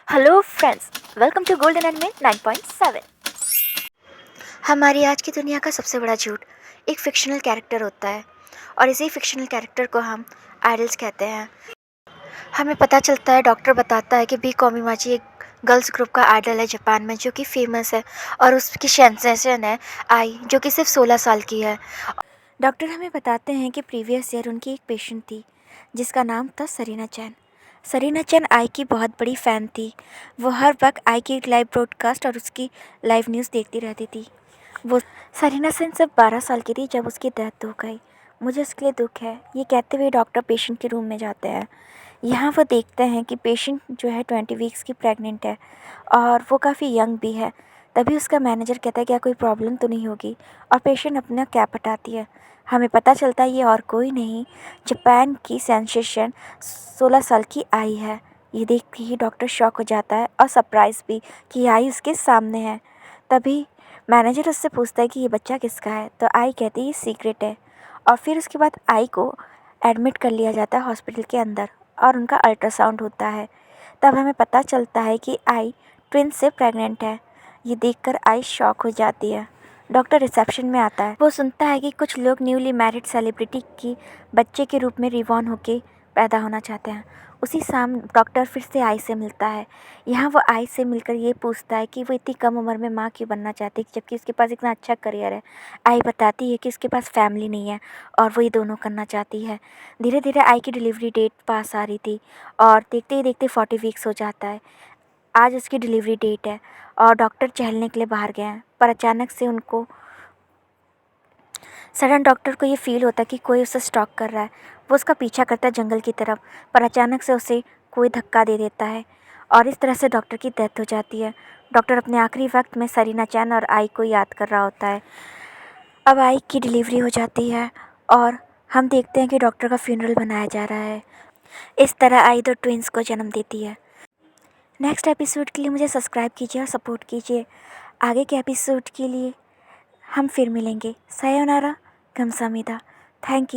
Hello friends, welcome to golden anime 9.7। हमारी आज की दुनिया का सबसे बड़ा झूठ एक फिक्शनल कैरेक्टर होता है और इसी फिक्शनल कैरेक्टर को हम आइडल्स कहते हैं। हमें पता चलता है, डॉक्टर बताता है कि बी कॉमीमाची एक गर्ल्स ग्रुप का आइडल है जापान में, जो कि फेमस है और उसकी सेंसेशन है आई, जो कि सिर्फ 16 साल की है। डॉक्टर हमें बताते हैं कि प्रीवियस ईयर उनकी एक पेशेंट थी जिसका नाम था सरीना चैन। सरीना चैन आई की बहुत बड़ी फ़ैन थी। वो हर वक्त आई की लाइव ब्रॉडकास्ट और उसकी लाइव न्यूज़ देखती रहती थी। वो सरीना चैन सिर्फ 12 साल की थी जब उसकी डेथ हो गई। मुझे उसके लिए दुख है, ये कहते हुए डॉक्टर पेशेंट के रूम में जाते हैं। यहाँ वो देखते हैं कि पेशेंट जो है 20 वीक्स की प्रेग्नेंट है और वो काफ़ी यंग भी है। तभी उसका मैनेजर कहता है क्या कोई प्रॉब्लम तो नहीं होगी, और पेशेंट अपना कैप हटाती है। हमें पता चलता है ये और कोई नहीं, जापान की सेंसेशन 16 साल की आई है। ये देख के ही डॉक्टर शॉक हो जाता है और सरप्राइज़ भी कि आई उसके सामने है। तभी मैनेजर उससे पूछता है कि ये बच्चा किसका है, तो आई कहती है ये सीक्रेट है। और फिर उसके बाद आई को एडमिट कर लिया जाता है हॉस्पिटल के अंदर और उनका अल्ट्रासाउंड होता है। तब हमें पता चलता है कि आई ट्विन से प्रेग्नेंट है। ये देखकर आई शॉक हो जाती है। डॉक्टर रिसेप्शन में आता है। वो सुनता है कि कुछ लोग न्यूली मैरिड सेलिब्रिटी की बच्चे के रूप में रिवॉर्न होके पैदा होना चाहते हैं। उसी शाम डॉक्टर फिर से आई से मिलता है। यहाँ वो आई से मिलकर ये पूछता है कि वो इतनी कम उम्र में माँ क्यों बनना चाहती है, जबकि उसके पास इतना अच्छा करियर है। आई बताती है कि उसके पास फैमिली नहीं है और वो ये दोनों करना चाहती है। धीरे धीरे आई की डिलीवरी डेट पास आ रही थी और देखते ही देखते 40 वीक्स हो जाता है। आज उसकी डिलीवरी डेट है और डॉक्टर टहलने के लिए बाहर गए हैं, पर अचानक से उनको सडन डॉक्टर को ये फील होता है कि कोई उसे स्टॉक कर रहा है। वो उसका पीछा करता है जंगल की तरफ, पर अचानक से उसे कोई धक्का दे देता है और इस तरह से डॉक्टर की डेथ हो जाती है। डॉक्टर अपने आखिरी वक्त में सरीना चैन और आई को याद कर रहा होता है। अब आई की डिलीवरी हो जाती है और हम देखते हैं कि डॉक्टर का फ्यूनरल बनाया जा रहा है। इस तरह आई दो ट्विंस को जन्म देती है। नेक्स्ट एपिसोड के लिए मुझे सब्सक्राइब कीजिए और सपोर्ट कीजिए। आगे के एपिसोड के लिए हम फिर मिलेंगे। सायोनारा, गमसामीदा। Thank you.